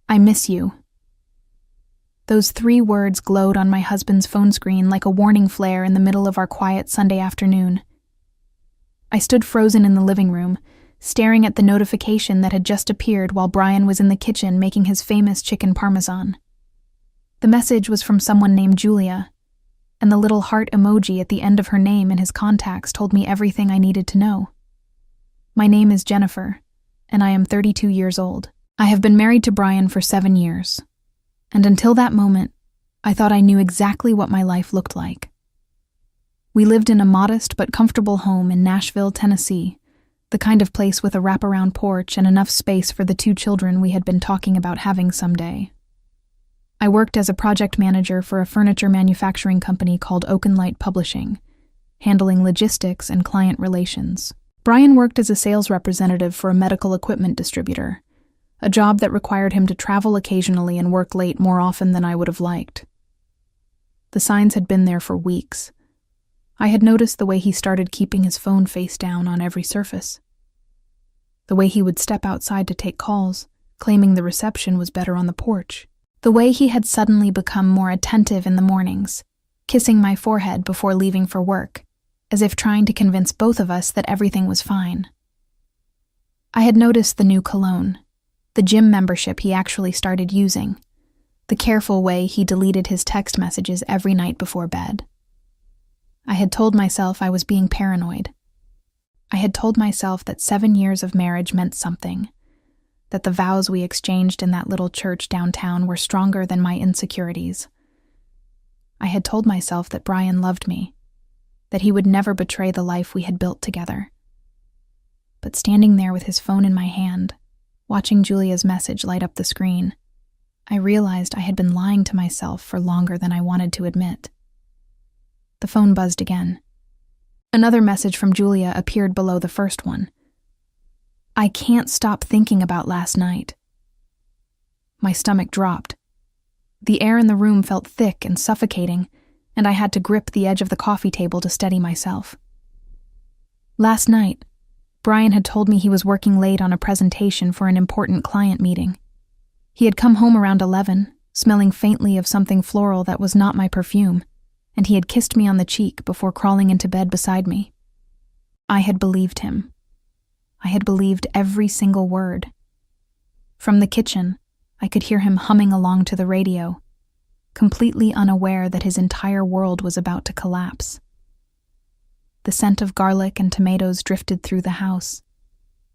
I miss you. Those 3 words glowed on my husband's phone screen like a warning flare in the middle of our quiet Sunday afternoon. I stood frozen in the living room, staring at the notification that had just appeared while Brian was in the kitchen making his famous chicken parmesan. The message was from someone named Julia, and the little heart emoji at the end of her name in his contacts told me everything I needed to know. My name is Jennifer, and I am 32 years old. I have been married to Brian for 7 years, and until that moment, I thought I knew exactly what my life looked like. We lived in a modest but comfortable home in Nashville, Tennessee, the kind of place with a wraparound porch and enough space for the 2 children we had been talking about having someday. I worked as a project manager for a furniture manufacturing company called Oakenlight Publishing, handling logistics and client relations. Brian worked as a sales representative for a medical equipment distributor, a job that required him to travel occasionally and work late more often than I would have liked. The signs had been there for weeks. I had noticed the way he started keeping his phone face down on every surface. The way he would step outside to take calls, claiming the reception was better on the porch. The way he had suddenly become more attentive in the mornings, kissing my forehead before leaving for work, as if trying to convince both of us that everything was fine. I had noticed the new cologne, the gym membership he actually started using, the careful way he deleted his text messages every night before bed. I had told myself I was being paranoid. I had told myself that 7 years of marriage meant something, that the vows we exchanged in that little church downtown were stronger than my insecurities. I had told myself that Brian loved me, that he would never betray the life we had built together. But standing there with his phone in my hand, watching Julia's message light up the screen, I realized I had been lying to myself for longer than I wanted to admit. The phone buzzed again. Another message from Julia appeared below the first one. I can't stop thinking about last night. My stomach dropped. The air in the room felt thick and suffocating, and I had to grip the edge of the coffee table to steady myself. Last night, Brian had told me he was working late on a presentation for an important client meeting. He had come home around 11, smelling faintly of something floral that was not my perfume, and he had kissed me on the cheek before crawling into bed beside me. I had believed him. I had believed every single word. From the kitchen, I could hear him humming along to the radio, completely unaware that his entire world was about to collapse. The scent of garlic and tomatoes drifted through the house,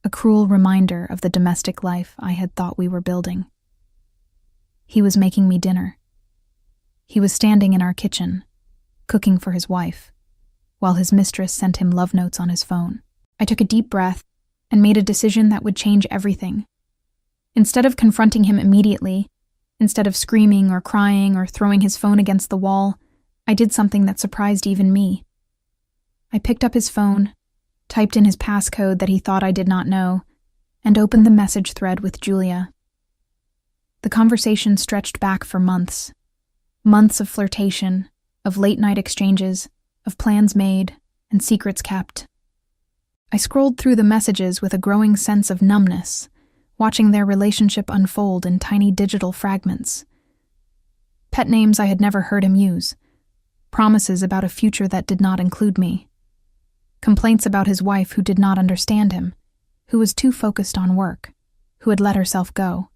a cruel reminder of the domestic life I had thought we were building. He was making me dinner. He was standing in our kitchen, cooking for his wife, while his mistress sent him love notes on his phone. I took a deep breath and made a decision that would change everything. Instead of confronting him immediately, instead of screaming or crying or throwing his phone against the wall, I did something that surprised even me. I picked up his phone, typed in his passcode that he thought I did not know, and opened the message thread with Julia. The conversation stretched back for months. Months of flirtation, of late-night exchanges, of plans made, and secrets kept. I scrolled through the messages with a growing sense of numbness, watching their relationship unfold in tiny digital fragments. Pet names I had never heard him use, promises about a future that did not include me, complaints about his wife who did not understand him, who was too focused on work, who had let herself go.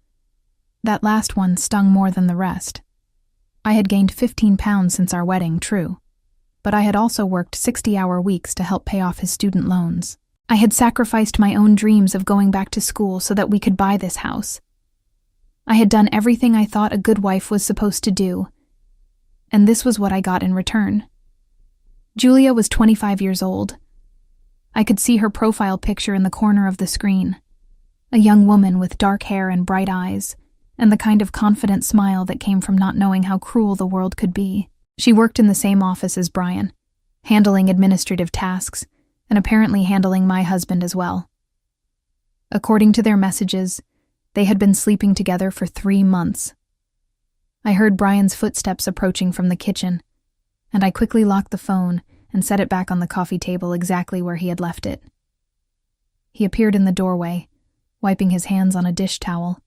That last one stung more than the rest. I had gained 15 pounds since our wedding, true, but I had also worked 60-hour weeks to help pay off his student loans. I had sacrificed my own dreams of going back to school so that we could buy this house. I had done everything I thought a good wife was supposed to do, and this was what I got in return. Julia was 25 years old. I could see her profile picture in the corner of the screen, a young woman with dark hair and bright eyes, and the kind of confident smile that came from not knowing how cruel the world could be. She worked in the same office as Brian, handling administrative tasks, and apparently handling my husband as well. According to their messages, they had been sleeping together for 3 months. I heard Brian's footsteps approaching from the kitchen, and I quickly locked the phone and set it back on the coffee table exactly where he had left it. He appeared in the doorway, wiping his hands on a dish towel,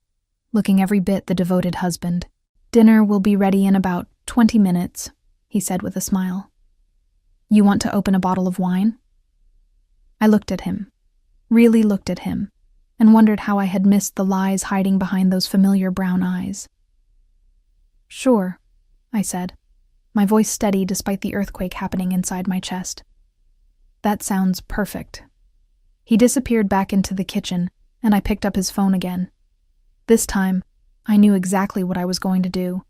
looking every bit the devoted husband. "Dinner will be ready in about 20 minutes, he said with a smile. "You want to open a bottle of wine?" I looked at him, really looked at him, and wondered how I had missed the lies hiding behind those familiar brown eyes. "Sure," I said, my voice steady despite the earthquake happening inside my chest. "That sounds perfect." He disappeared back into the kitchen, and I picked up his phone again. This time, I knew exactly what I was going to do.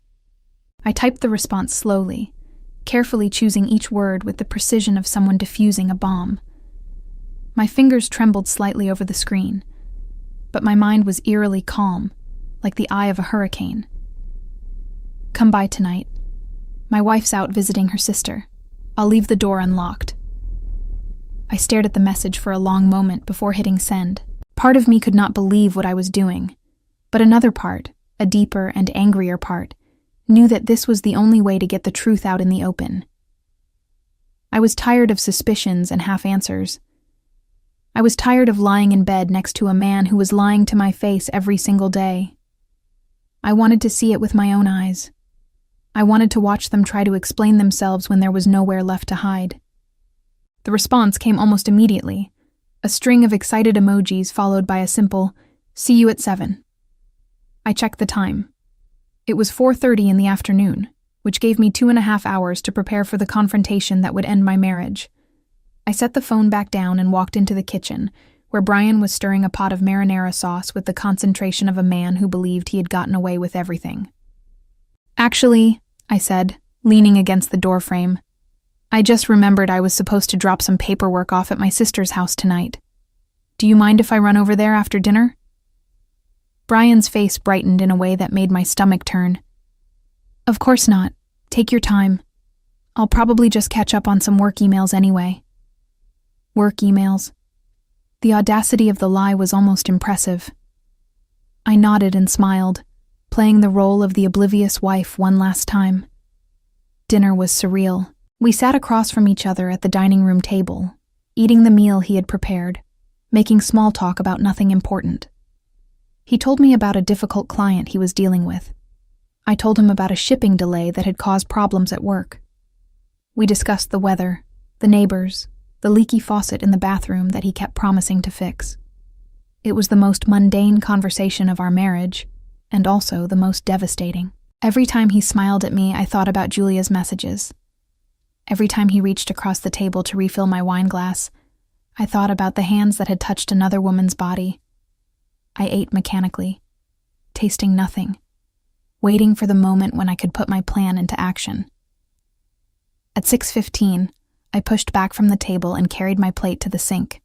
I typed the response slowly, carefully choosing each word with the precision of someone defusing a bomb. My fingers trembled slightly over the screen, but my mind was eerily calm, like the eye of a hurricane. "Come by tonight. My wife's out visiting her sister. I'll leave the door unlocked." I stared at the message for a long moment before hitting send. Part of me could not believe what I was doing, but another part, a deeper and angrier part, knew that this was the only way to get the truth out in the open. I was tired of suspicions and half-answers. I was tired of lying in bed next to a man who was lying to my face every single day. I wanted to see it with my own eyes. I wanted to watch them try to explain themselves when there was nowhere left to hide. The response came almost immediately, a string of excited emojis followed by a simple, "See you at 7." I checked the time. It was 4:30 in the afternoon, which gave me 2.5 hours to prepare for the confrontation that would end my marriage. I set the phone back down and walked into the kitchen, where Brian was stirring a pot of marinara sauce with the concentration of a man who believed he had gotten away with everything. "Actually," I said, leaning against the doorframe, "I just remembered I was supposed to drop some paperwork off at my sister's house tonight. Do you mind if I run over there after dinner?" Brian's face brightened in a way that made my stomach turn. "Of course not. Take your time. I'll probably just catch up on some work emails anyway." Work emails. The audacity of the lie was almost impressive. I nodded and smiled, playing the role of the oblivious wife one last time. Dinner was surreal. We sat across from each other at the dining room table, eating the meal he had prepared, making small talk about nothing important. He told me about a difficult client he was dealing with. I told him about a shipping delay that had caused problems at work. We discussed the weather, the neighbors, the leaky faucet in the bathroom that he kept promising to fix. It was the most mundane conversation of our marriage, and also the most devastating. Every time he smiled at me, I thought about Julia's messages. Every time he reached across the table to refill my wine glass, I thought about the hands that had touched another woman's body. I ate mechanically, tasting nothing, waiting for the moment when I could put my plan into action. At 6:15, I pushed back from the table and carried my plate to the sink.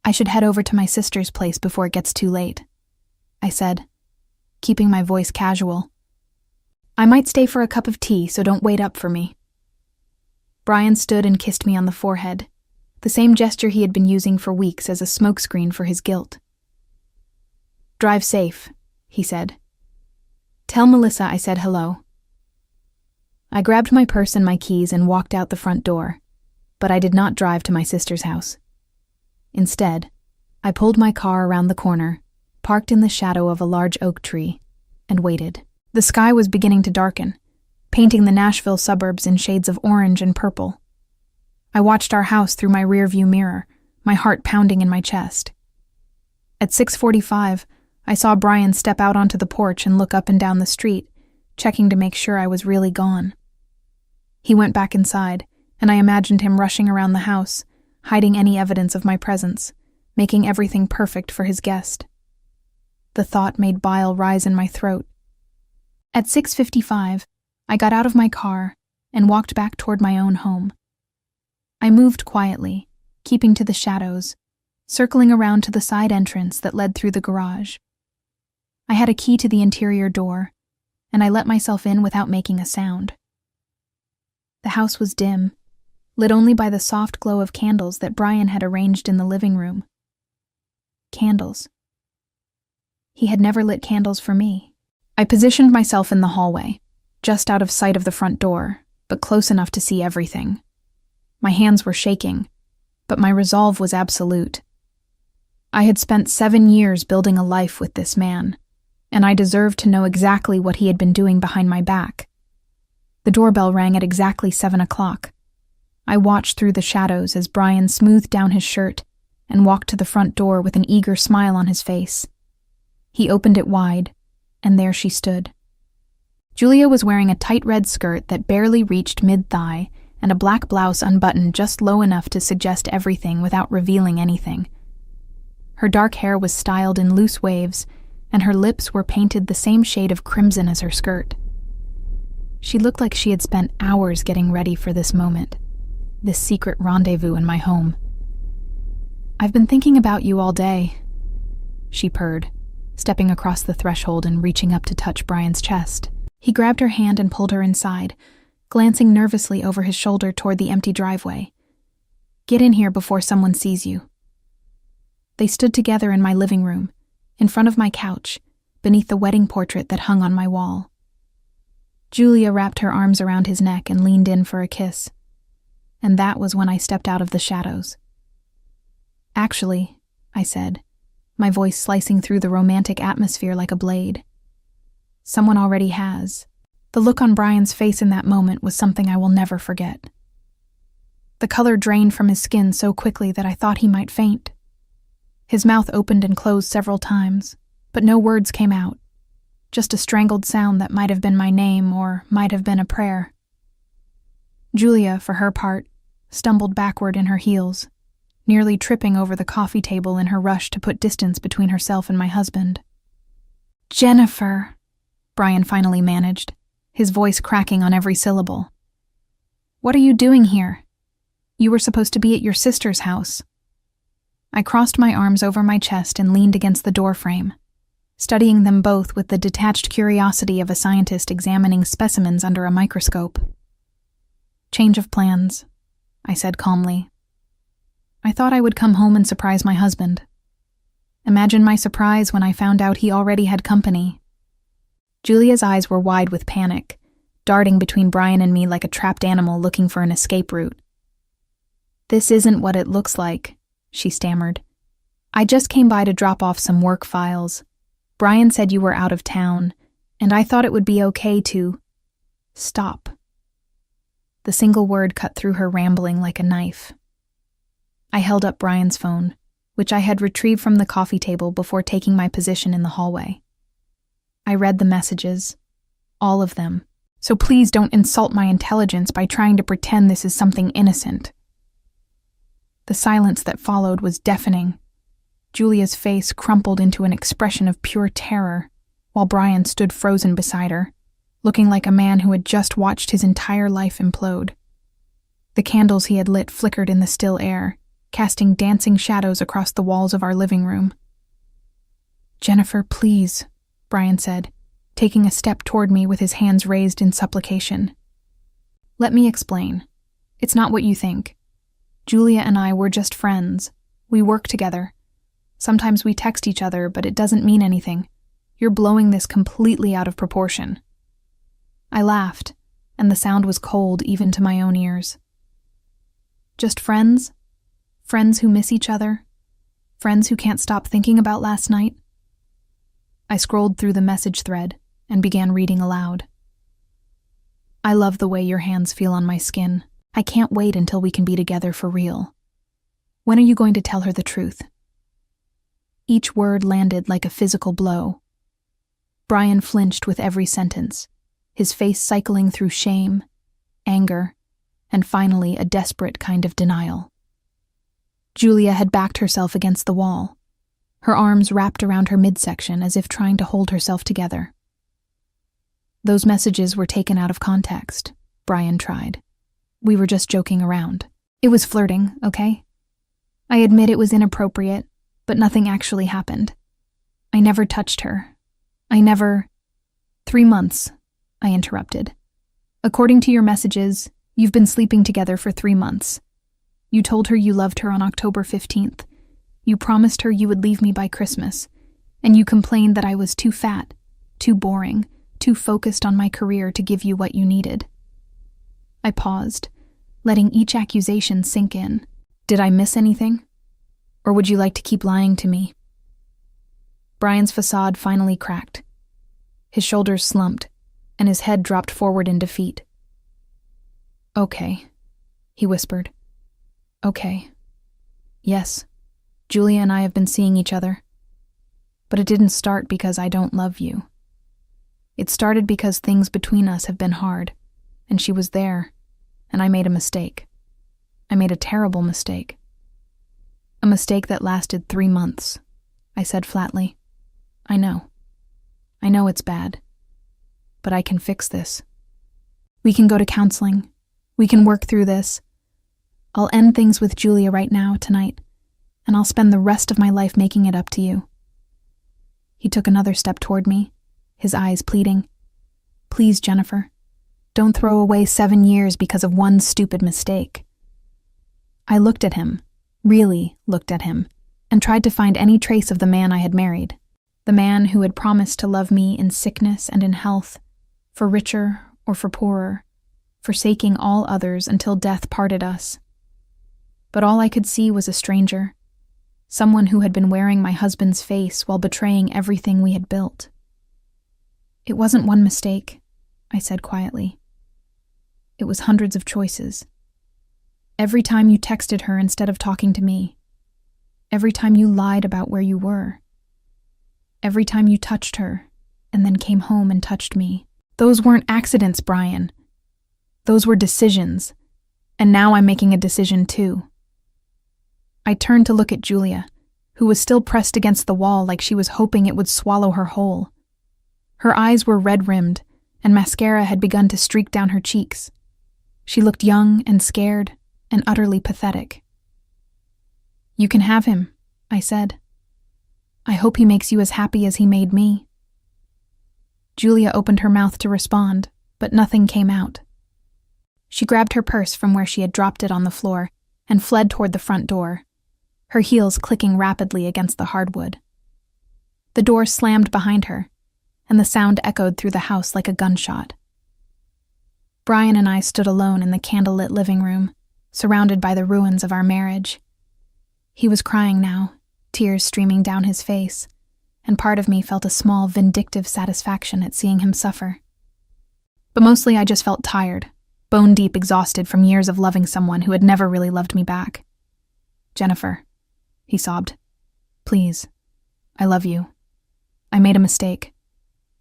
"I should head over to my sister's place before it gets too late," I said, keeping my voice casual. "I might stay for a cup of tea, so don't wait up for me." Brian stood and kissed me on the forehead, the same gesture he had been using for weeks as a smokescreen for his guilt. "Drive safe," he said. "Tell Melissa I said hello." I grabbed my purse and my keys and walked out the front door, but I did not drive to my sister's house. Instead, I pulled my car around the corner, parked in the shadow of a large oak tree, and waited. The sky was beginning to darken, painting the Nashville suburbs in shades of orange and purple. I watched our house through my rearview mirror, my heart pounding in my chest. At 6:45, I saw Brian step out onto the porch and look up and down the street, checking to make sure I was really gone. He went back inside, and I imagined him rushing around the house, hiding any evidence of my presence, making everything perfect for his guest. The thought made bile rise in my throat. At 6:55, I got out of my car and walked back toward my own home. I moved quietly, keeping to the shadows, circling around to the side entrance that led through the garage. I had a key to the interior door, and I let myself in without making a sound. The house was dim, lit only by the soft glow of candles that Brian had arranged in the living room. Candles. He had never lit candles for me. I positioned myself in the hallway, just out of sight of the front door, but close enough to see everything. My hands were shaking, but my resolve was absolute. I had spent 7 years building a life with this man, and I deserved to know exactly what he had been doing behind my back. The doorbell rang at exactly 7 o'clock. I watched through the shadows as Brian smoothed down his shirt and walked to the front door with an eager smile on his face. He opened it wide, and there she stood. Julia was wearing a tight red skirt that barely reached mid-thigh and a black blouse unbuttoned just low enough to suggest everything without revealing anything. Her dark hair was styled in loose waves, and her lips were painted the same shade of crimson as her skirt. She looked like she had spent hours getting ready for this moment, this secret rendezvous in my home. "I've been thinking about you all day," she purred, stepping across the threshold and reaching up to touch Brian's chest. He grabbed her hand and pulled her inside, glancing nervously over his shoulder toward the empty driveway. "Get in here before someone sees you." They stood together in my living room, in front of my couch, beneath the wedding portrait that hung on my wall. Julia wrapped her arms around his neck and leaned in for a kiss. And that was when I stepped out of the shadows. "Actually," I said, my voice slicing through the romantic atmosphere like a blade, "someone already has." The look on Brian's face in that moment was something I will never forget. The color drained from his skin so quickly that I thought he might faint. His mouth opened and closed several times, but no words came out, just a strangled sound that might have been my name or might have been a prayer. Julia, for her part, stumbled backward in her heels, nearly tripping over the coffee table in her rush to put distance between herself and my husband. "Jennifer," Brian finally managed, his voice cracking on every syllable. "What are you doing here? You were supposed to be at your sister's house." I crossed my arms over my chest and leaned against the doorframe, studying them both with the detached curiosity of a scientist examining specimens under a microscope. "Change of plans," I said calmly. "I thought I would come home and surprise my husband. Imagine my surprise when I found out he already had company." Julia's eyes were wide with panic, darting between Brian and me like a trapped animal looking for an escape route. "This isn't what it looks like," she stammered. "I just came by to drop off some work files. Brian said you were out of town, and I thought it would be okay to stop." The single word cut through her rambling like a knife. I held up Brian's phone, which I had retrieved from the coffee table before taking my position in the hallway. I read the messages, all of them, so please don't insult my intelligence by trying to pretend this is something innocent. The silence that followed was deafening. Julia's face crumpled into an expression of pure terror, while Brian stood frozen beside her, looking like a man who had just watched his entire life implode. The candles he had lit flickered in the still air, casting dancing shadows across the walls of our living room. "Jennifer, please," Brian said, taking a step toward me with his hands raised in supplication. "Let me explain. It's not what you think. Julia and I were just friends. We work together. Sometimes we text each other, but it doesn't mean anything. You're blowing this completely out of proportion." I laughed, and the sound was cold even to my own ears. "Just friends? Friends who miss each other? Friends who can't stop thinking about last night?" I scrolled through the message thread and began reading aloud. "I love the way your hands feel on my skin. I can't wait until we can be together for real. When are you going to tell her the truth?" Each word landed like a physical blow. Brian flinched with every sentence, his face cycling through shame, anger, and finally a desperate kind of denial. Julia had backed herself against the wall, her arms wrapped around her midsection as if trying to hold herself together. "Those messages were taken out of context," Brian tried. "We were just joking around. It was flirting, okay? I admit it was inappropriate, but nothing actually happened. I never touched her. I never—" "3 months," I interrupted. "According to your messages, you've been sleeping together for 3 months. You told her you loved her on October 15th. You promised her you would leave me by Christmas, and you complained that I was too fat, too boring, too focused on my career to give you what you needed." I paused, letting each accusation sink in. Did I miss anything? Or would you like to keep lying to me? Brian's facade finally cracked, His shoulders slumped, and his head dropped forward in defeat. "Okay," he whispered. "Okay. Yes, Julia and I have been seeing each other. But it didn't start because I don't love you. It started because things between us have been hard, and she was there, and I made a mistake. I made a terrible mistake. A mistake that lasted 3 months," I said flatly. I know it's bad. But I can fix this. We can go to counseling. We can work through this. I'll end things with Julia right now, tonight, and I'll spend the rest of my life making it up to you." He took another step toward me, his eyes pleading. "Please, Jennifer, don't throw away 7 years because of one stupid mistake." I looked at him, really looked at him, and tried to find any trace of the man I had married, the man who had promised to love me in sickness and in health, for richer or for poorer, forsaking all others until death parted us. But all I could see was a stranger, someone who had been wearing my husband's face while betraying everything we had built. "It wasn't one mistake," I said quietly. "It was hundreds of choices. Every time you texted her instead of talking to me. Every time you lied about where you were. Every time you touched her and then came home and touched me. Those weren't accidents, Brian. Those were decisions, and now I'm making a decision too." I turned to look at Julia, who was still pressed against the wall like she was hoping it would swallow her whole. Her eyes were red-rimmed, and mascara had begun to streak down her cheeks. She looked young and scared and utterly pathetic. "You can have him," I said. "I hope he makes you as happy as he made me." Julia opened her mouth to respond, but nothing came out. She grabbed her purse from where she had dropped it on the floor and fled toward the front door, her heels clicking rapidly against the hardwood. The door slammed behind her, and the sound echoed through the house like a gunshot. Brian and I stood alone in the candlelit living room, surrounded by the ruins of our marriage. He was crying now, tears streaming down his face, and part of me felt a small, vindictive satisfaction at seeing him suffer. But mostly I just felt tired, bone-deep exhausted from years of loving someone who had never really loved me back. "Jennifer," he sobbed, "please, I love you. I made a mistake,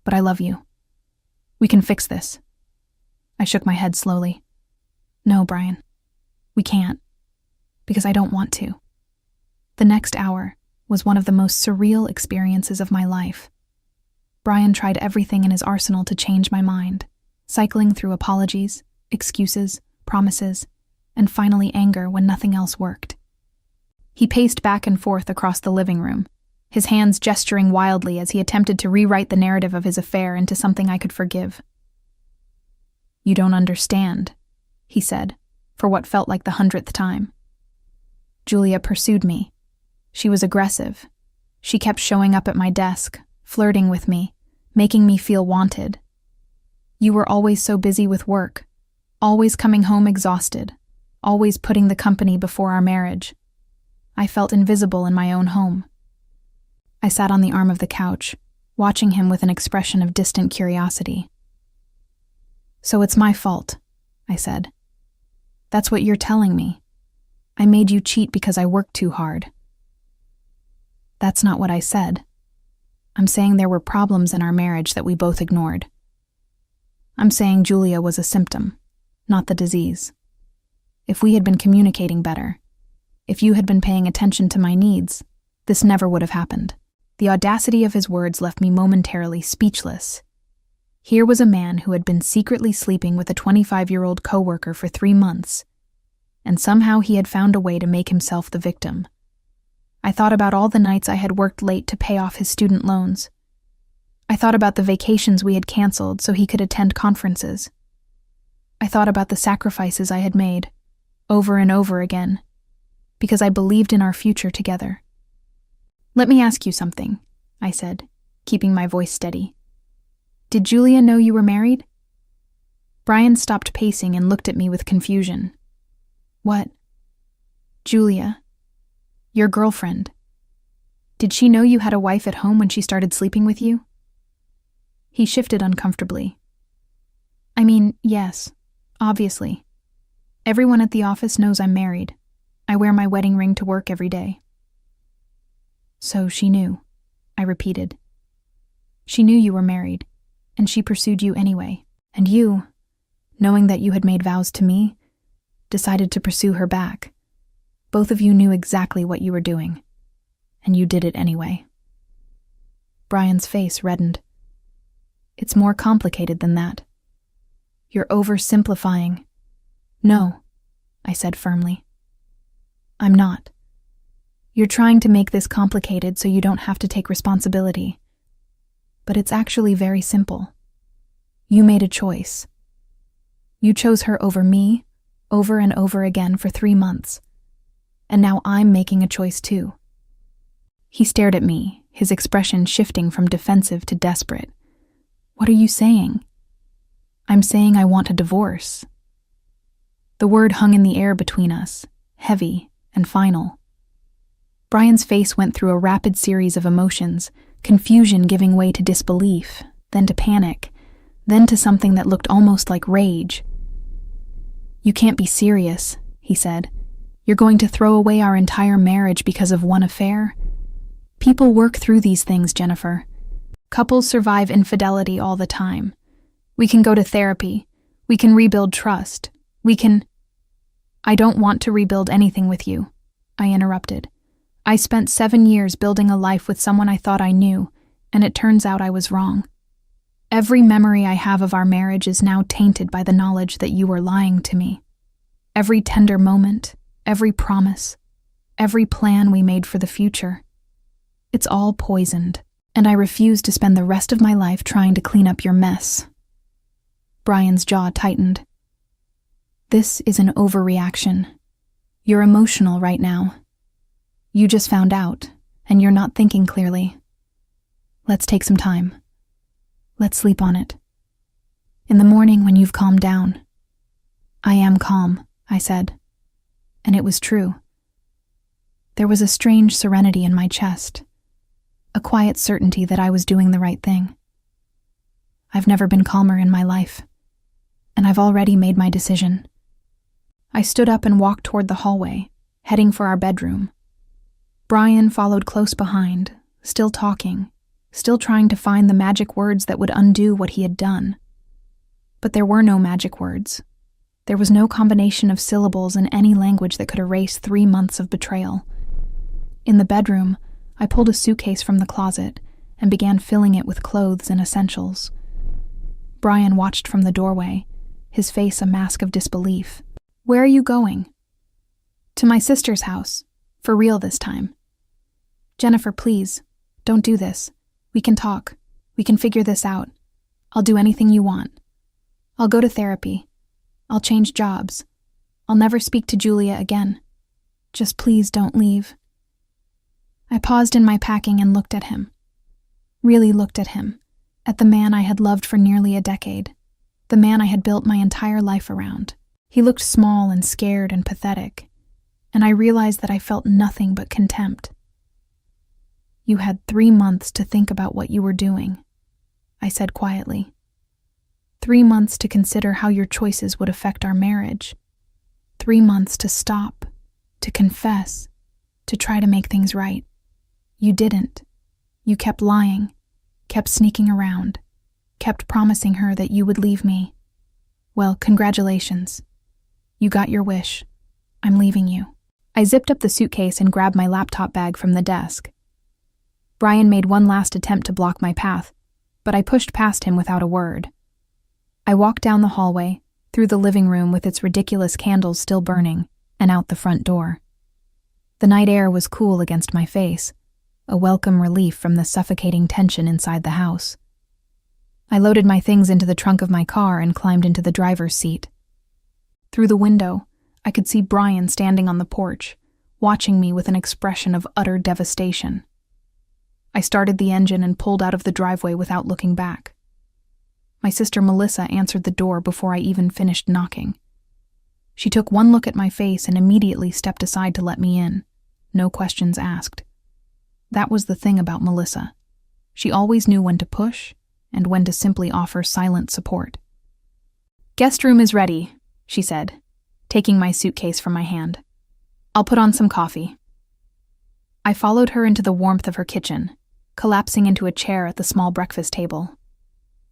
but I love you. We can fix this." I shook my head slowly. "No, Brian, we can't, because I don't want to." The next hour was one of the most surreal experiences of my life. Brian tried everything in his arsenal to change my mind, cycling through apologies, excuses, promises, and finally anger when nothing else worked. He paced back and forth across the living room, his hands gesturing wildly as he attempted to rewrite the narrative of his affair into something I could forgive. "You don't understand," he said, for what felt like the 100th time. Julia pursued me. She was aggressive. She kept showing up at my desk, flirting with me, making me feel wanted. "You were always so busy with work, always coming home exhausted, always putting the company before our marriage." I felt invisible in my own home. I sat on the arm of the couch, watching him with an expression of distant curiosity. "So it's my fault," I said. "That's what you're telling me. I made you cheat because I worked too hard." "That's not what I said. I'm saying there were problems in our marriage that we both ignored. I'm saying Julia was a symptom, not the disease. If we had been communicating better, if you had been paying attention to my needs, this never would have happened." The audacity of his words left me momentarily speechless. Here was a man who had been secretly sleeping with a 25-year-old coworker for 3 months, and somehow he had found a way to make himself the victim. I thought about all the nights I had worked late to pay off his student loans. I thought about the vacations we had canceled so he could attend conferences. I thought about the sacrifices I had made, over and over again, because I believed in our future together. "Let me ask you something," I said, keeping my voice steady. "Did Julia know you were married?" Brian stopped pacing and looked at me with confusion. "What?" "Julia. Your girlfriend. Did she know you had a wife at home when she started sleeping with you?" He shifted uncomfortably. I mean, yes, obviously. Everyone at the office knows I'm married. I wear my wedding ring to work every day. So she knew, I repeated. She knew you were married, and she pursued you anyway. And you, knowing that you had made vows to me, decided to pursue her back. Both of you knew exactly what you were doing, and you did it anyway. Brian's face reddened. It's more complicated than that. You're oversimplifying. No, I said firmly. I'm not. You're trying to make this complicated so you don't have to take responsibility. But it's actually very simple. You made a choice. You chose her over me, over and over again for 3 months. And now I'm making a choice too. He stared at me, his expression shifting from defensive to desperate. What are you saying? I'm saying I want a divorce. The word hung in the air between us, heavy and final. Brian's face went through a rapid series of emotions, confusion giving way to disbelief, then to panic, then to something that looked almost like rage. You can't be serious, he said. You're going to throw away our entire marriage because of one affair? People work through these things, Jennifer. Couples survive infidelity all the time. We can go to therapy. We can rebuild trust. I don't want to rebuild anything with you, I interrupted. I spent 7 years building a life with someone I thought I knew, and it turns out I was wrong. Every memory I have of our marriage is now tainted by the knowledge that you were lying to me. Every tender moment, every promise, every plan we made for the future. It's all poisoned, and I refuse to spend the rest of my life trying to clean up your mess. Brian's jaw tightened. This is an overreaction. You're emotional right now. You just found out, and you're not thinking clearly. Let's take some time. Let's sleep on it. In the morning when you've calmed down. I am calm, I said. And it was true. There was a strange serenity in my chest, a quiet certainty that I was doing the right thing. I've never been calmer in my life, and I've already made my decision. I stood up and walked toward the hallway, heading for our bedroom. Brian followed close behind, still talking, still trying to find the magic words that would undo what he had done. But there were no magic words. There was no combination of syllables in any language that could erase 3 months of betrayal. In the bedroom, I pulled a suitcase from the closet and began filling it with clothes and essentials. Brian watched from the doorway, his face a mask of disbelief. Where are you going? To my sister's house. For real this time. Jennifer, please, don't do this. We can talk. We can figure this out. I'll do anything you want. I'll go to therapy. I'll change jobs. I'll never speak to Julia again. Just please don't leave. I paused in my packing and looked at him. Really looked at him. At the man I had loved for nearly a decade. The man I had built my entire life around. He looked small and scared and pathetic. And I realized that I felt nothing but contempt. You had 3 months to think about what you were doing, I said quietly. 3 months to consider how your choices would affect our marriage. 3 months to stop, to confess, to try to make things right. You didn't. You kept lying, kept sneaking around, kept promising her that you would leave me. Well, congratulations. You got your wish. I'm leaving you. I zipped up the suitcase and grabbed my laptop bag from the desk. Brian made one last attempt to block my path, but I pushed past him without a word. I walked down the hallway, through the living room with its ridiculous candles still burning, and out the front door. The night air was cool against my face, a welcome relief from the suffocating tension inside the house. I loaded my things into the trunk of my car and climbed into the driver's seat. Through the window, I could see Brian standing on the porch, watching me with an expression of utter devastation. I started the engine and pulled out of the driveway without looking back. My sister Melissa answered the door before I even finished knocking. She took one look at my face and immediately stepped aside to let me in, no questions asked. That was the thing about Melissa. She always knew when to push and when to simply offer silent support. "Guest room is ready," she said, taking my suitcase from my hand. "I'll put on some coffee." I followed her into the warmth of her kitchen, collapsing into a chair at the small breakfast table.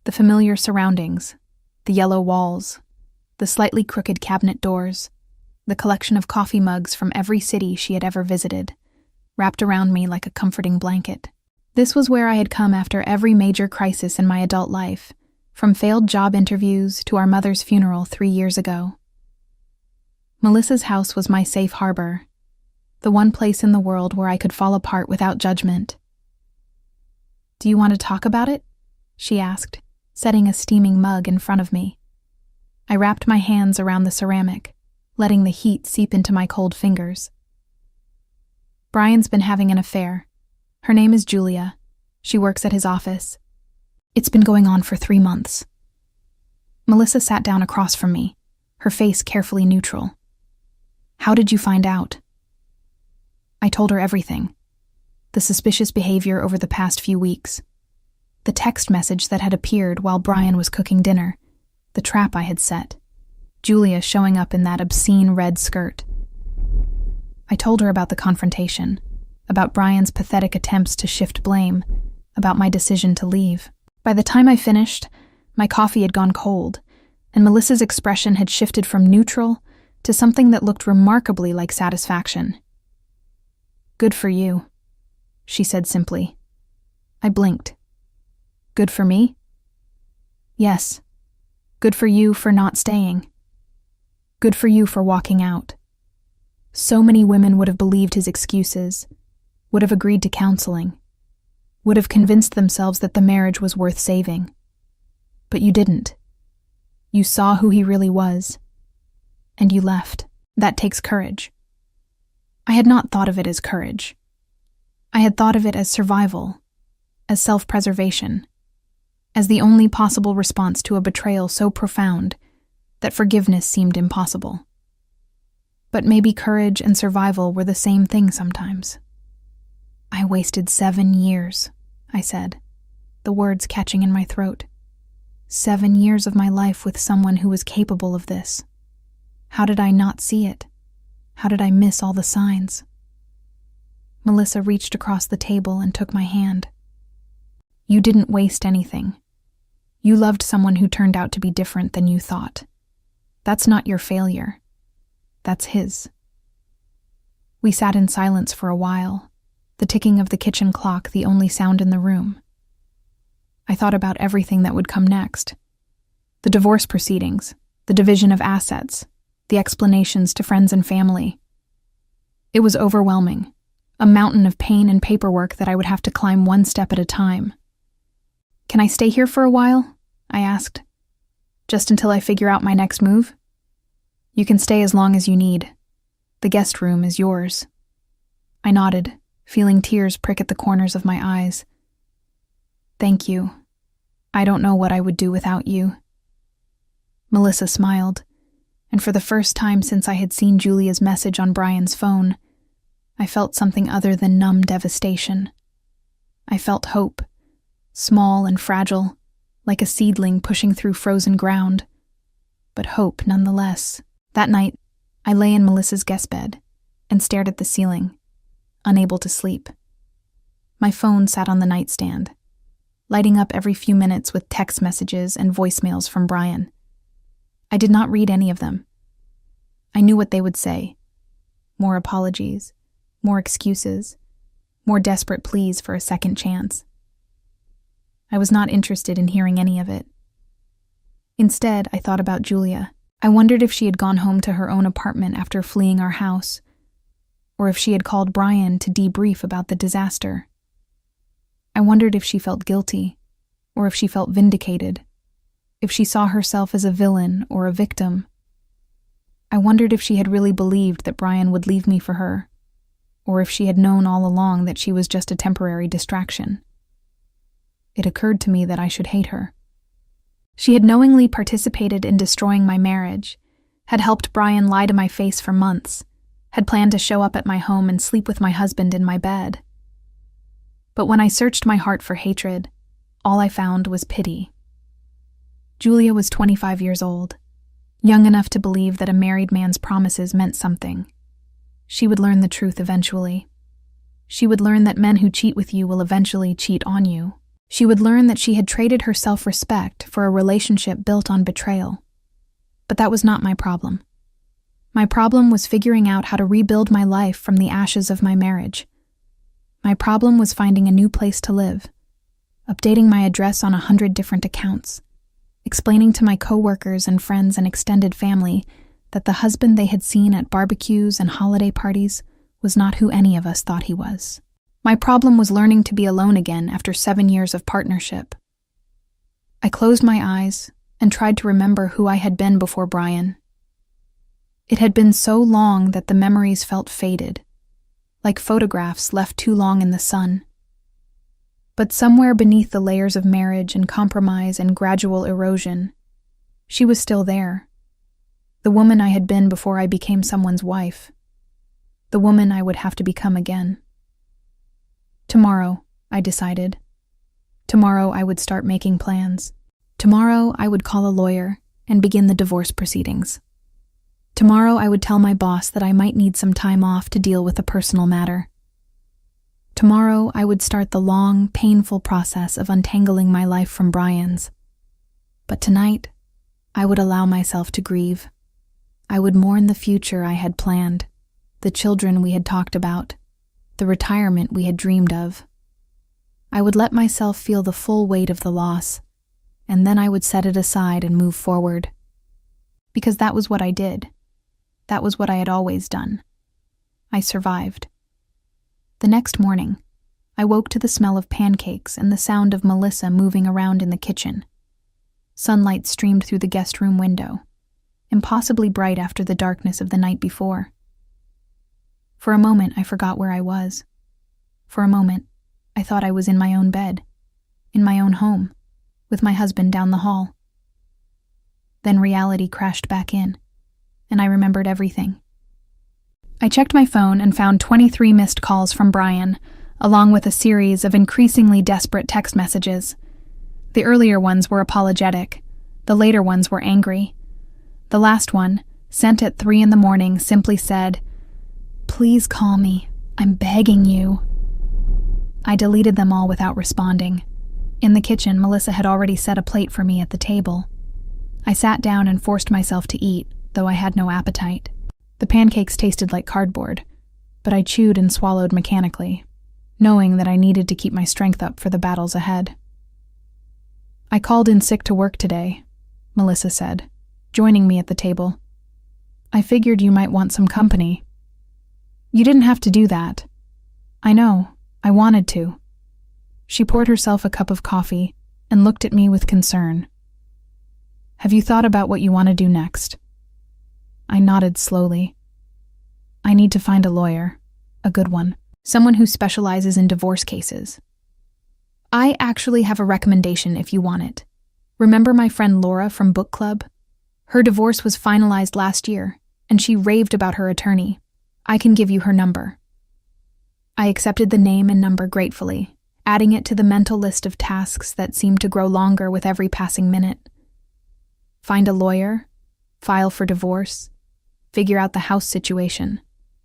The familiar surroundings, the yellow walls, the slightly crooked cabinet doors, the collection of coffee mugs from every city she had ever visited, wrapped around me like a comforting blanket. This was where I had come after every major crisis in my adult life, from failed job interviews to our mother's funeral 3 years ago. Melissa's house was my safe harbor, the one place in the world where I could fall apart without judgment. "Do you want to talk about it?" she asked, setting a steaming mug in front of me. I wrapped my hands around the ceramic, letting the heat seep into my cold fingers. "Brian's been having an affair. Her name is Julia. She works at his office. It's been going on for 3 months. Melissa sat down across from me, her face carefully neutral. "How did you find out?" I told her everything. The suspicious behavior over the past few weeks. The text message that had appeared while Brian was cooking dinner. The trap I had set. Julia showing up in that obscene red skirt. I told her about the confrontation, about Brian's pathetic attempts to shift blame, about my decision to leave. By the time I finished, my coffee had gone cold, and Melissa's expression had shifted from neutral to something that looked remarkably like satisfaction. "Good for you," she said simply. I blinked. "Good for me?" "Yes. Good for you for not staying. Good for you for walking out." So many women would have believed his excuses, would have agreed to counseling, would have convinced themselves that the marriage was worth saving. But you didn't. You saw who he really was, and you left. That takes courage. I had not thought of it as courage. I had thought of it as survival, as self-preservation, as the only possible response to a betrayal so profound that forgiveness seemed impossible. But maybe courage and survival were the same thing sometimes. "I wasted 7 years, I said, the words catching in my throat. 7 years of my life with someone who was capable of this. How did I not see it? How did I miss all the signs?" Melissa reached across the table and took my hand. "You didn't waste anything. You loved someone who turned out to be different than you thought. That's not your failure. That's his." We sat in silence for a while, the ticking of the kitchen clock the only sound in the room. I thought about everything that would come next. The divorce proceedings, the division of assets, the explanations to friends and family. It was overwhelming, a mountain of pain and paperwork that I would have to climb one step at a time. "Can I stay here for a while?" I asked. "Just until I figure out my next move?" "You can stay as long as you need. The guest room is yours." I nodded, feeling tears prick at the corners of my eyes. "Thank you. I don't know what I would do without you." Melissa smiled, and for the first time since I had seen Julia's message on Brian's phone, I felt something other than numb devastation. I felt hope, small and fragile, like a seedling pushing through frozen ground, but hope nonetheless. That night, I lay in Melissa's guest bed and stared at the ceiling, unable to sleep. My phone sat on the nightstand, lighting up every few minutes with text messages and voicemails from Brian. I did not read any of them. I knew what they would say. More apologies, more excuses, more desperate pleas for a second chance. I was not interested in hearing any of it. Instead, I thought about Julia. I wondered if she had gone home to her own apartment after fleeing our house, or if she had called Brian to debrief about the disaster. I wondered if she felt guilty, or if she felt vindicated, if she saw herself as a villain or a victim. I wondered if she had really believed that Brian would leave me for her, or if she had known all along that she was just a temporary distraction. It occurred to me that I should hate her. She had knowingly participated in destroying my marriage, had helped Brian lie to my face for months, had planned to show up at my home and sleep with my husband in my bed. But when I searched my heart for hatred, all I found was pity. Julia was 25 years old, young enough to believe that a married man's promises meant something. She would learn the truth eventually. She would learn that men who cheat with you will eventually cheat on you. She would learn that she had traded her self-respect for a relationship built on betrayal. But that was not my problem. My problem was figuring out how to rebuild my life from the ashes of my marriage. My problem was finding a new place to live, updating my address on 100 different accounts, explaining to my coworkers and friends and extended family that the husband they had seen at barbecues and holiday parties was not who any of us thought he was. My problem was learning to be alone again after 7 years of partnership. I closed my eyes and tried to remember who I had been before Brian. It had been so long that the memories felt faded, like photographs left too long in the sun. But somewhere beneath the layers of marriage and compromise and gradual erosion, she was still there. The woman I had been before I became someone's wife. The woman I would have to become again. Tomorrow, I decided. Tomorrow I would start making plans. Tomorrow I would call a lawyer and begin the divorce proceedings. Tomorrow I would tell my boss that I might need some time off to deal with a personal matter. Tomorrow I would start the long, painful process of untangling my life from Brian's. But tonight, I would allow myself to grieve. I would mourn the future I had planned, the children we had talked about, the retirement we had dreamed of. I would let myself feel the full weight of the loss, and then I would set it aside and move forward. Because that was what I did. That was what I had always done. I survived. The next morning, I woke to the smell of pancakes and the sound of Melissa moving around in the kitchen. Sunlight streamed through the guest room window, impossibly bright after the darkness of the night before. For a moment, I forgot where I was. For a moment, I thought I was in my own bed, in my own home, with my husband down the hall. Then reality crashed back in, and I remembered everything. I checked my phone and found 23 missed calls from Brian, along with a series of increasingly desperate text messages. The earlier ones were apologetic. The later ones were angry. The last one, sent at 3 a.m, simply said, "Please call me. I'm begging you." I deleted them all without responding. In the kitchen, Melissa had already set a plate for me at the table. I sat down and forced myself to eat, though I had no appetite. The pancakes tasted like cardboard, but I chewed and swallowed mechanically, knowing that I needed to keep my strength up for the battles ahead. "I called in sick to work today," Melissa said, joining me at the table. "I figured you might want some company." "You didn't have to do that." "I know. I wanted to." She poured herself a cup of coffee and looked at me with concern. "Have you thought about what you want to do next?" I nodded slowly. "I need to find a lawyer, a good one, someone who specializes in divorce cases. I actually have a recommendation if you want it. Remember my friend Laura from book club? Her divorce was finalized last year, and she raved about her attorney. I can give you her number." I accepted the name and number gratefully, adding it to the mental list of tasks that seemed to grow longer with every passing minute. Find a lawyer, file for divorce, figure out the house situation,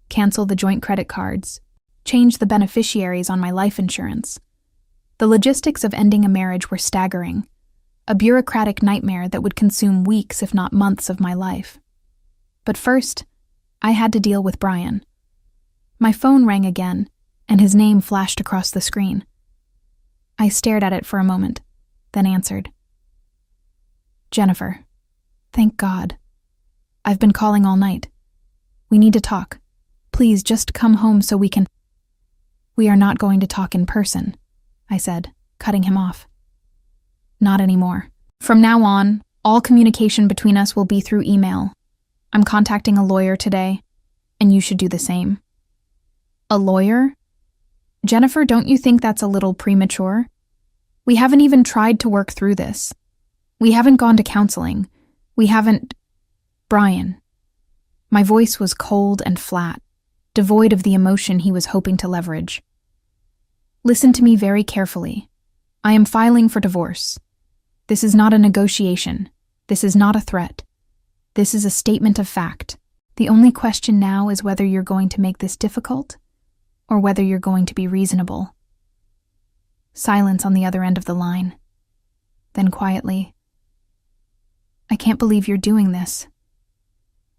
cancel the joint credit cards, change the beneficiaries on my life insurance. The logistics of ending a marriage were staggering, a bureaucratic nightmare that would consume weeks if not months of my life. But first, I had to deal with Brian. My phone rang again, and his name flashed across the screen. I stared at it for a moment, then answered. "Jennifer, thank God. I've been calling all night. We need to talk. Please just come home so we can—" "We are not going to talk in person," I said, cutting him off. "Not anymore. From now on, all communication between us will be through email. I'm contacting a lawyer today, and you should do the same." "A lawyer? Jennifer, don't you think that's a little premature? We haven't even tried to work through this. We haven't gone to counseling. We haven't—" "Brian." My voice was cold and flat, devoid of the emotion he was hoping to leverage. "Listen to me very carefully. I am filing for divorce. This is not a negotiation. This is not a threat. This is a statement of fact. The only question now is whether you're going to make this difficult or whether you're going to be reasonable. Silence on the other end of the line. Then quietly, I can't believe you're doing this.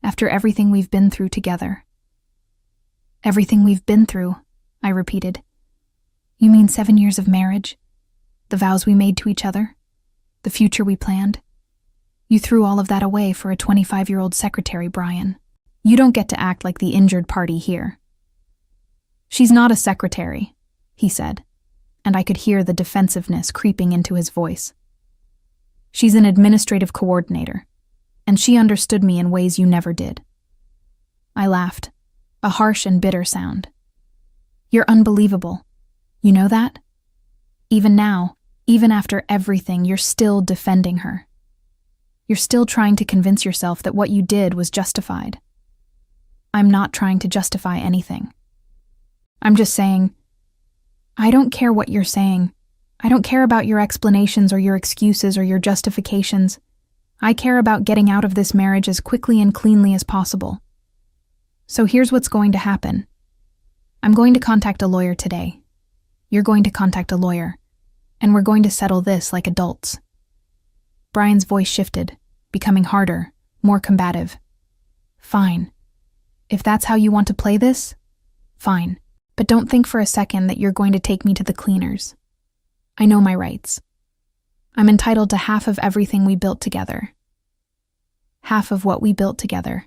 After everything we've been through together. Everything we've been through, I repeated. You mean 7 years of marriage? The vows we made to each other? The future we planned? You threw all of that away for a 25-year-old secretary, Brian. You don't get to act like the injured party here. She's not a secretary, he said, and I could hear the defensiveness creeping into his voice. She's an administrative coordinator, and she understood me in ways you never did. I laughed, a harsh and bitter sound. You're unbelievable. You know that? Even now, even after everything, you're still defending her. You're still trying to convince yourself that what you did was justified. I'm not trying to justify anything. I'm just saying, I don't care what you're saying. I don't care about your explanations or your excuses or your justifications. I care about getting out of this marriage as quickly and cleanly as possible. So here's what's going to happen. I'm going to contact a lawyer today. You're going to contact a lawyer, and we're going to settle this like adults. Brian's voice shifted, becoming harder, more combative. Fine. If that's how you want to play this, fine. But don't think for a second that you're going to take me to the cleaners. I know my rights. I'm entitled to half of everything we built together. Half of what we built together,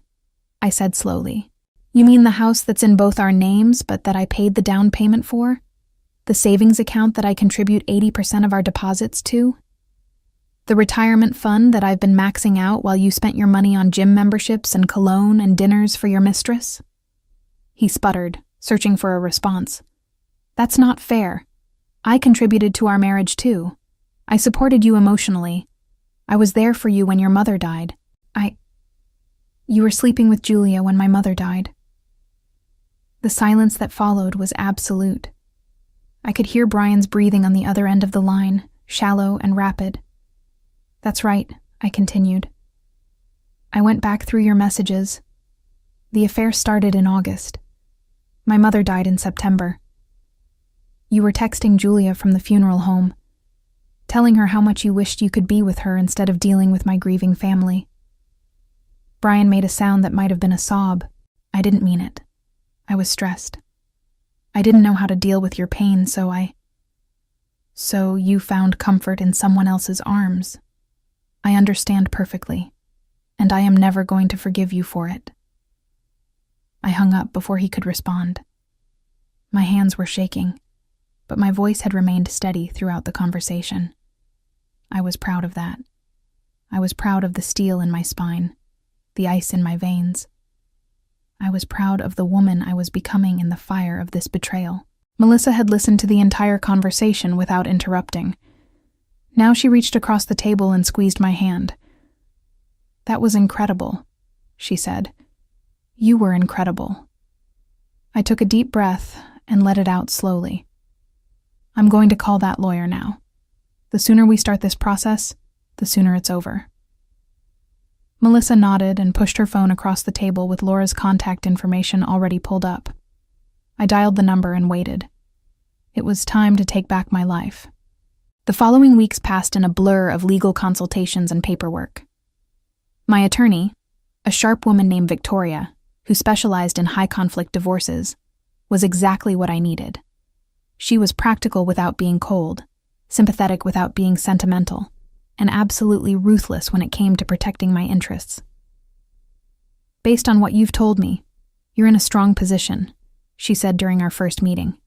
I said slowly. You mean the house that's in both our names but that I paid the down payment for? The savings account that I contribute 80% of our deposits to? The retirement fund that I've been maxing out while you spent your money on gym memberships and cologne and dinners for your mistress? He sputtered, searching for a response. That's not fair. I contributed to our marriage too. I supported you emotionally. I was there for you when your mother died. You were sleeping with Julia when my mother died. The silence that followed was absolute. I could hear Brian's breathing on the other end of the line, shallow and rapid. That's right, I continued. I went back through your messages. The affair started in August. My mother died in September. You were texting Julia from the funeral home, telling her how much you wished you could be with her instead of dealing with my grieving family. Brian made a sound that might have been a sob. I didn't mean it. I was stressed. I didn't know how to deal with your pain, So you found comfort in someone else's arms. I understand perfectly, and I am never going to forgive you for it. I hung up before he could respond. My hands were shaking, but my voice had remained steady throughout the conversation. I was proud of that. I was proud of the steel in my spine, the ice in my veins. I was proud of the woman I was becoming in the fire of this betrayal. Melissa had listened to the entire conversation without interrupting. Now she reached across the table and squeezed my hand. That was incredible, she said. You were incredible. I took a deep breath and let it out slowly. I'm going to call that lawyer now. The sooner we start this process, the sooner it's over. Melissa nodded and pushed her phone across the table with Laura's contact information already pulled up. I dialed the number and waited. It was time to take back my life. The following weeks passed in a blur of legal consultations and paperwork. My attorney, a sharp woman named Victoria, who specialized in high-conflict divorces, was exactly what I needed. She was practical without being cold, sympathetic without being sentimental, and absolutely ruthless when it came to protecting my interests. Based on what you've told me, you're in a strong position, she said during our first meeting.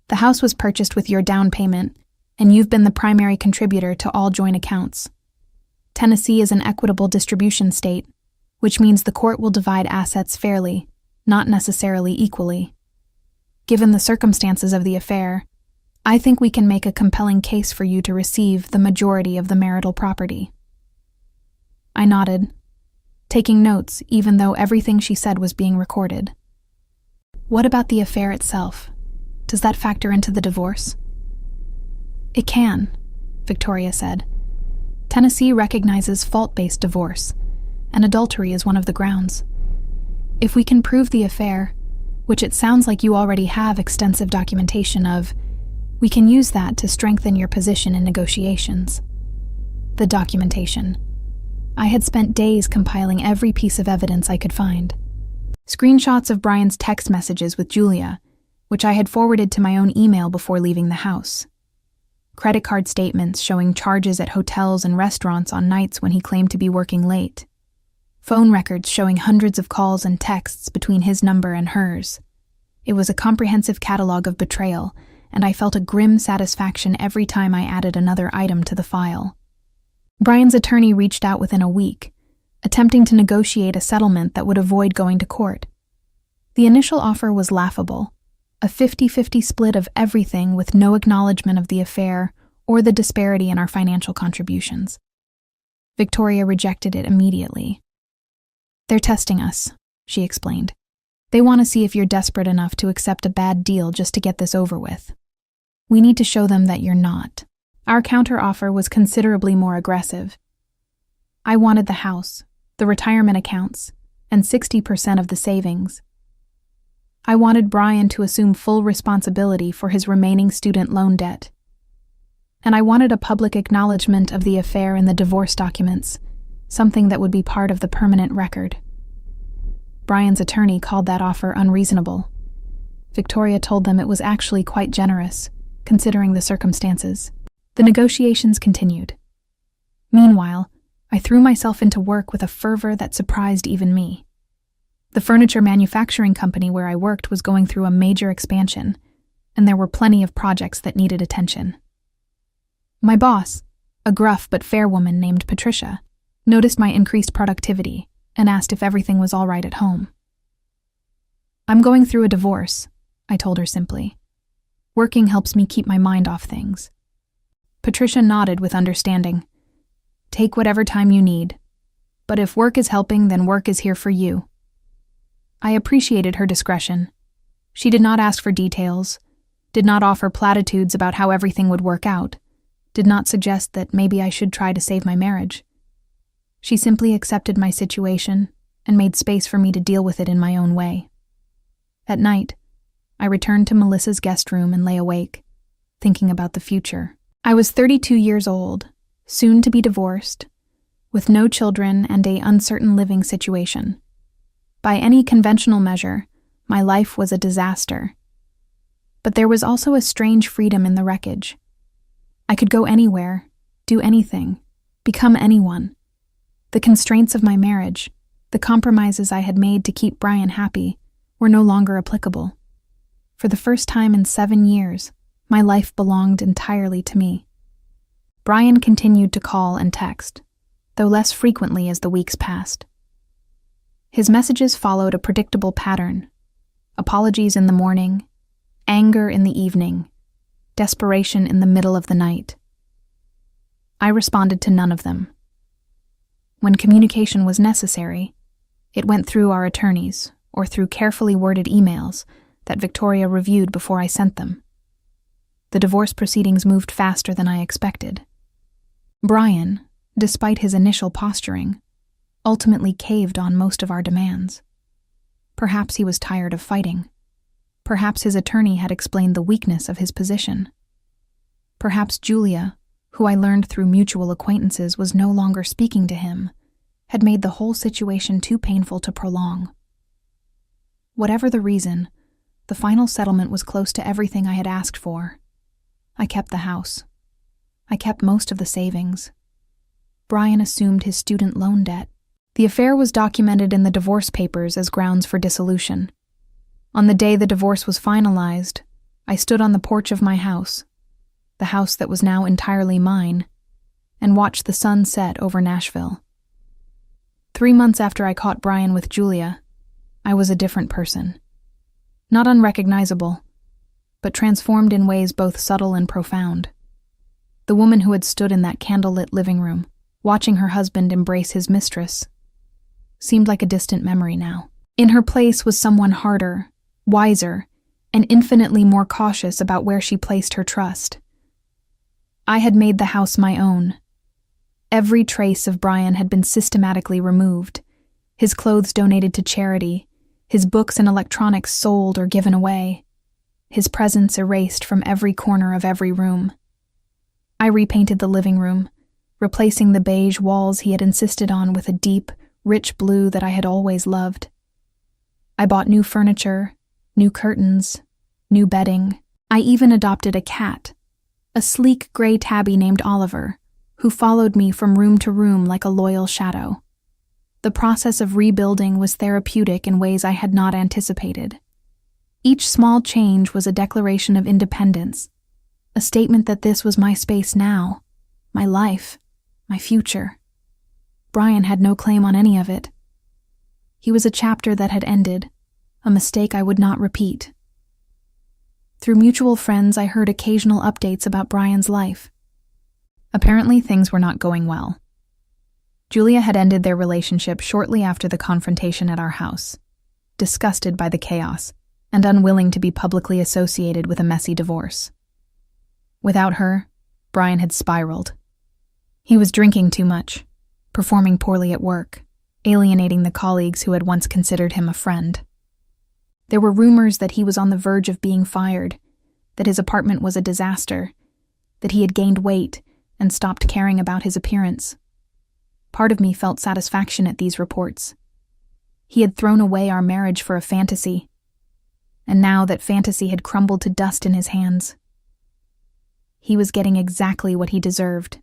The house was purchased with your down payment, and you've been the primary contributor to all joint accounts. Tennessee is an equitable distribution state, which means the court will divide assets fairly, not necessarily equally. Given the circumstances of the affair, I think we can make a compelling case for you to receive the majority of the marital property. I nodded, taking notes even though everything she said was being recorded. What about the affair itself? Does that factor into the divorce? It can, Victoria said. Tennessee recognizes fault-based divorce, and adultery is one of the grounds. If we can prove the affair, which it sounds like you already have extensive documentation of, we can use that to strengthen your position in negotiations. The documentation. I had spent days compiling every piece of evidence I could find. Screenshots of Brian's text messages with Julia, which I had forwarded to my own email before leaving the house. Credit card statements showing charges at hotels and restaurants on nights when he claimed to be working late. Phone records showing hundreds of calls and texts between his number and hers. It was a comprehensive catalog of betrayal, and I felt a grim satisfaction every time I added another item to the file. Brian's attorney reached out within a week, attempting to negotiate a settlement that would avoid going to court. The initial offer was laughable, a 50-50 split of everything with no acknowledgement of the affair or the disparity in our financial contributions. Victoria rejected it immediately. "They're testing us," she explained. "They want to see if you're desperate enough to accept a bad deal just to get this over with. We need to show them that you're not." Our counteroffer was considerably more aggressive. I wanted the house, the retirement accounts, and 60% of the savings. I wanted Brian to assume full responsibility for his remaining student loan debt. And I wanted a public acknowledgement of the affair in the divorce documents, something that would be part of the permanent record. Brian's attorney called that offer unreasonable. Victoria told them it was actually quite generous, considering the circumstances. The negotiations continued. Meanwhile, I threw myself into work with a fervor that surprised even me. The furniture manufacturing company where I worked was going through a major expansion, and there were plenty of projects that needed attention. My boss, a gruff but fair woman named Patricia, noticed my increased productivity and asked if everything was all right at home. "I'm going through a divorce," I told her simply. "Working helps me keep my mind off things." Patricia nodded with understanding. "Take whatever time you need. But if work is helping, then work is here for you." I appreciated her discretion. She did not ask for details, did not offer platitudes about how everything would work out, did not suggest that maybe I should try to save my marriage. She simply accepted my situation and made space for me to deal with it in my own way. At night, I returned to Melissa's guest room and lay awake, thinking about the future. I was 32 years old, soon to be divorced, with no children and an uncertain living situation. By any conventional measure, my life was a disaster. But there was also a strange freedom in the wreckage. I could go anywhere, do anything, become anyone. The constraints of my marriage, the compromises I had made to keep Brian happy, were no longer applicable. For the first time in 7 years, my life belonged entirely to me. Brian continued to call and text, though less frequently as the weeks passed. His messages followed a predictable pattern: apologies in the morning, anger in the evening, desperation in the middle of the night. I responded to none of them. When communication was necessary, it went through our attorneys or through carefully worded emails that Victoria reviewed before I sent them. The divorce proceedings moved faster than I expected. Brian, despite his initial posturing, ultimately caved on most of our demands. Perhaps he was tired of fighting. Perhaps his attorney had explained the weakness of his position. Perhaps Julia, who I learned through mutual acquaintances was no longer speaking to him, had made the whole situation too painful to prolong. Whatever the reason, the final settlement was close to everything I had asked for. I kept the house. I kept most of the savings. Brian assumed his student loan debt. The affair was documented in the divorce papers as grounds for dissolution. On the day the divorce was finalized, I stood on the porch of my house, the house that was now entirely mine, and watched the sun set over Nashville. 3 months after I caught Brian with Julia, I was a different person. Not unrecognizable, but transformed in ways both subtle and profound. The woman who had stood in that candlelit living room, watching her husband embrace his mistress, seemed like a distant memory now. In her place was someone harder, wiser, and infinitely more cautious about where she placed her trust. I had made the house my own. Every trace of Brian had been systematically removed, his clothes donated to charity, his books and electronics sold or given away, his presence erased from every corner of every room. I repainted the living room, replacing the beige walls he had insisted on with a deep, rich blue that I had always loved. I bought new furniture, new curtains, new bedding. I even adopted a cat, a sleek gray tabby named Oliver, who followed me from room to room like a loyal shadow. The process of rebuilding was therapeutic in ways I had not anticipated. Each small change was a declaration of independence, a statement that this was my space now, my life, my future. Brian had no claim on any of it. He was a chapter that had ended, a mistake I would not repeat. Through mutual friends, I heard occasional updates about Brian's life. Apparently, things were not going well. Julia had ended their relationship shortly after the confrontation at our house, disgusted by the chaos and unwilling to be publicly associated with a messy divorce. Without her, Brian had spiraled. He was drinking too much, performing poorly at work, alienating the colleagues who had once considered him a friend. There were rumors that he was on the verge of being fired, that his apartment was a disaster, that he had gained weight and stopped caring about his appearance. Part of me felt satisfaction at these reports. He had thrown away our marriage for a fantasy, and now that fantasy had crumbled to dust in his hands. He was getting exactly what he deserved.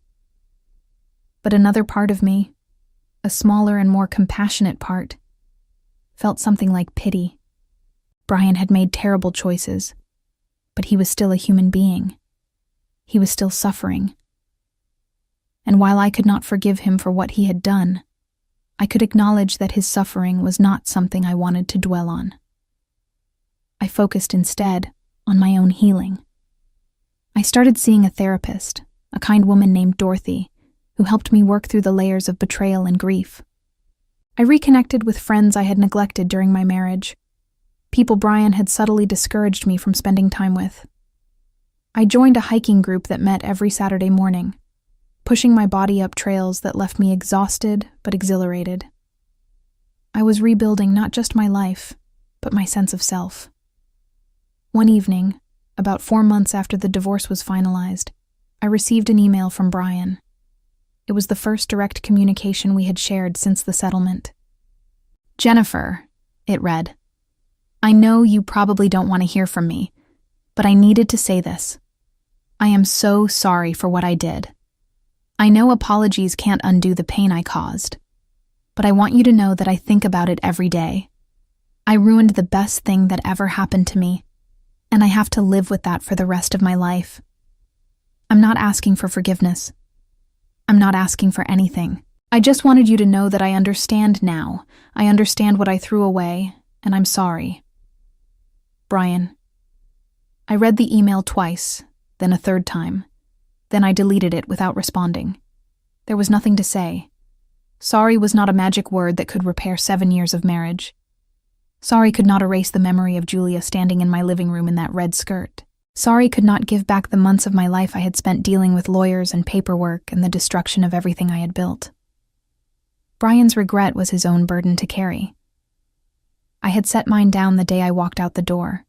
But another part of me, a smaller and more compassionate part, felt something like pity. Brian had made terrible choices, but he was still a human being. He was still suffering. And while I could not forgive him for what he had done, I could acknowledge that his suffering was not something I wanted to dwell on. I focused instead on my own healing. I started seeing a therapist, a kind woman named Dorothy, who helped me work through the layers of betrayal and grief. I reconnected with friends I had neglected during my marriage, people Brian had subtly discouraged me from spending time with. I joined a hiking group that met every Saturday morning, pushing my body up trails that left me exhausted but exhilarated. I was rebuilding not just my life, but my sense of self. One evening, about 4 months after the divorce was finalized, I received an email from Brian. It was the first direct communication we had shared since the settlement. "Jennifer," it read, "I know you probably don't want to hear from me, but I needed to say this. I am so sorry for what I did. I know apologies can't undo the pain I caused, but I want you to know that I think about it every day. I ruined the best thing that ever happened to me, and I have to live with that for the rest of my life. I'm not asking for forgiveness. I'm not asking for anything. I just wanted you to know that I understand now. I understand what I threw away, and I'm sorry. Brian." I read the email twice, then a third time. Then I deleted it without responding. There was nothing to say. Sorry was not a magic word that could repair 7 years of marriage. Sorry could not erase the memory of Julia standing in my living room in that red skirt. Sorry could not give back the months of my life I had spent dealing with lawyers and paperwork and the destruction of everything I had built. Brian's regret was his own burden to carry. I had set mine down the day I walked out the door.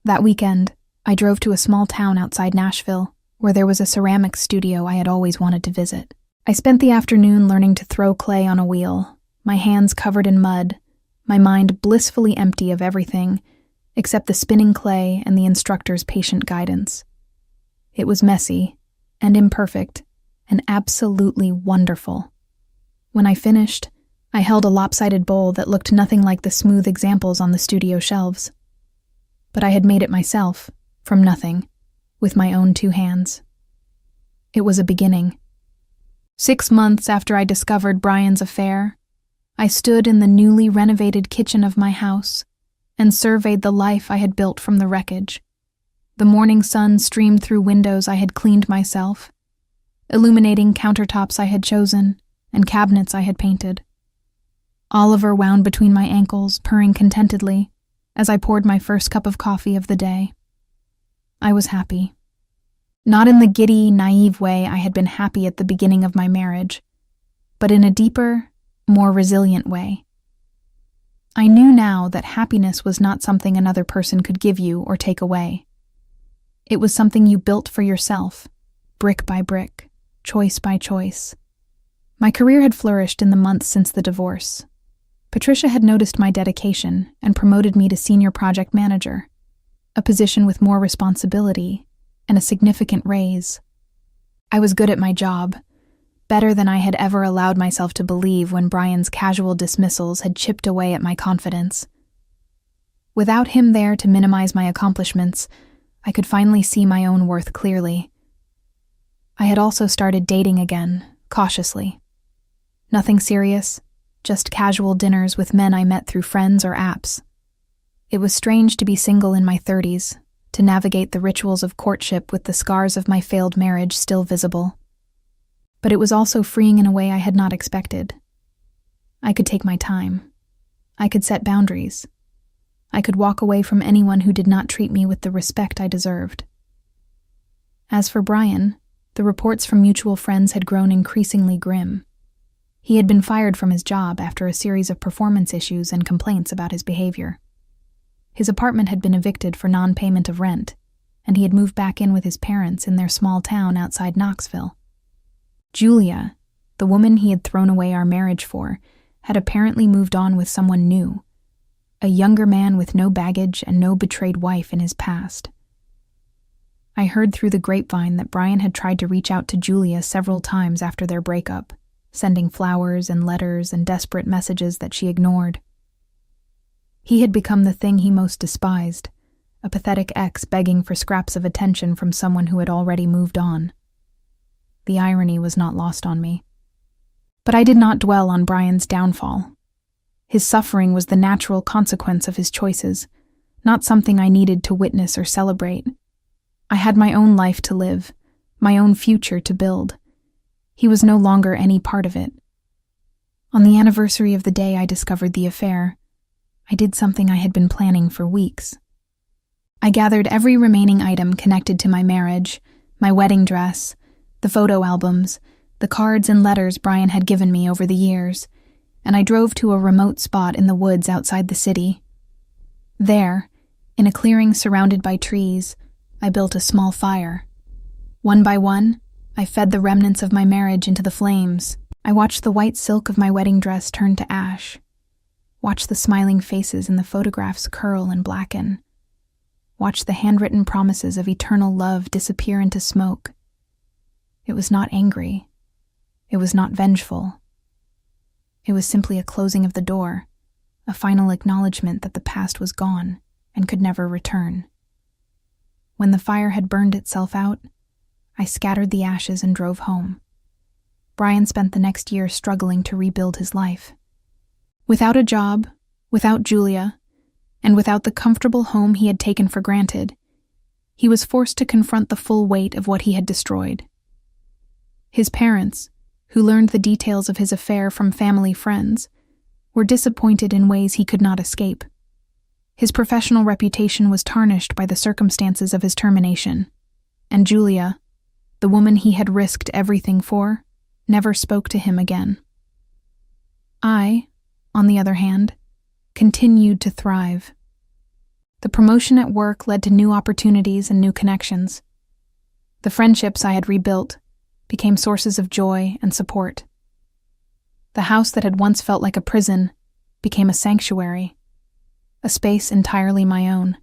That weekend, I drove to a small town outside Nashville, where there was a ceramics studio I had always wanted to visit. I spent the afternoon learning to throw clay on a wheel, my hands covered in mud, my mind blissfully empty of everything except the spinning clay and the instructor's patient guidance. It was messy and imperfect and absolutely wonderful. When I finished, I held a lopsided bowl that looked nothing like the smooth examples on the studio shelves. But I had made it myself, from nothing, with my own 2 hands. It was a beginning. 6 months after I discovered Brian's affair, I stood in the newly renovated kitchen of my house and surveyed the life I had built from the wreckage. The morning sun streamed through windows I had cleaned myself, illuminating countertops I had chosen and cabinets I had painted. Oliver wound between my ankles, purring contentedly, as I poured my first cup of coffee of the day. I was happy. Not in the giddy, naive way I had been happy at the beginning of my marriage, but in a deeper, more resilient way. I knew now that happiness was not something another person could give you or take away. It was something you built for yourself, brick by brick, choice by choice. My career had flourished in the months since the divorce. Patricia had noticed my dedication and promoted me to senior project manager, a position with more responsibility and a significant raise. I was good at my job, better than I had ever allowed myself to believe when Brian's casual dismissals had chipped away at my confidence. Without him there to minimize my accomplishments, I could finally see my own worth clearly. I had also started dating again, cautiously. Nothing serious, just casual dinners with men I met through friends or apps. It was strange to be single in my 30s, to navigate the rituals of courtship with the scars of my failed marriage still visible. But it was also freeing in a way I had not expected. I could take my time. I could set boundaries. I could walk away from anyone who did not treat me with the respect I deserved. As for Brian, the reports from mutual friends had grown increasingly grim. He had been fired from his job after a series of performance issues and complaints about his behavior. His apartment had been evicted for non-payment of rent, and he had moved back in with his parents in their small town outside Knoxville. Julia, the woman he had thrown away our marriage for, had apparently moved on with someone new, a younger man with no baggage and no betrayed wife in his past. I heard through the grapevine that Brian had tried to reach out to Julia several times after their breakup, sending flowers and letters and desperate messages that she ignored. He had become the thing he most despised, a pathetic ex begging for scraps of attention from someone who had already moved on. The irony was not lost on me. But I did not dwell on Brian's downfall. His suffering was the natural consequence of his choices, not something I needed to witness or celebrate. I had my own life to live, my own future to build. He was no longer any part of it. On the anniversary of the day I discovered the affair, I did something I had been planning for weeks. I gathered every remaining item connected to my marriage, my wedding dress, the photo albums, the cards and letters Brian had given me over the years, and I drove to a remote spot in the woods outside the city. There, in a clearing surrounded by trees, I built a small fire. One by one, I fed the remnants of my marriage into the flames. I watched the white silk of my wedding dress turn to ash, watched the smiling faces in the photographs curl and blacken, watched the handwritten promises of eternal love disappear into smoke. It was not angry. It was not vengeful. It was simply a closing of the door, a final acknowledgement that the past was gone and could never return. When the fire had burned itself out, I scattered the ashes and drove home. Brian spent the next year struggling to rebuild his life. Without a job, without Julia, and without the comfortable home he had taken for granted, he was forced to confront the full weight of what he had destroyed. His parents, who learned the details of his affair from family friends, were disappointed in ways he could not escape. His professional reputation was tarnished by the circumstances of his termination, and Julia, the woman he had risked everything for, never spoke to him again. I, on the other hand, continued to thrive. The promotion at work led to new opportunities and new connections. The friendships I had rebuilt became sources of joy and support. The house that had once felt like a prison became a sanctuary, a space entirely my own.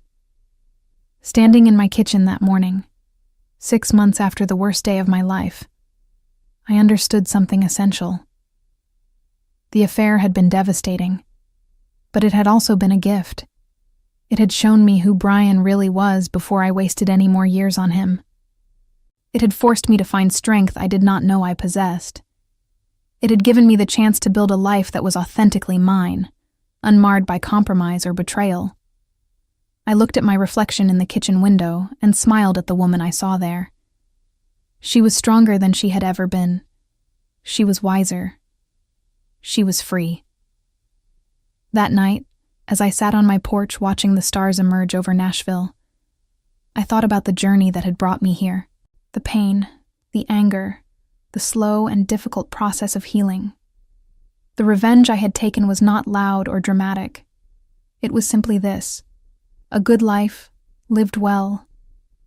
Standing in my kitchen that morning, 6 months after the worst day of my life, I understood something essential. The affair had been devastating, but it had also been a gift. It had shown me who Brian really was before I wasted any more years on him. It had forced me to find strength I did not know I possessed. It had given me the chance to build a life that was authentically mine, unmarred by compromise or betrayal. I looked at my reflection in the kitchen window and smiled at the woman I saw there. She was stronger than she had ever been. She was wiser. She was free. That night, as I sat on my porch watching the stars emerge over Nashville, I thought about the journey that had brought me here. the pain, the anger, the slow and difficult process of healing. The revenge I had taken was not loud or dramatic. It was simply this: a good life, lived well,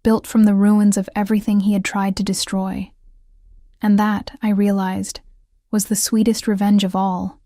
built from the ruins of everything he had tried to destroy. And that, I realized, was the sweetest revenge of all.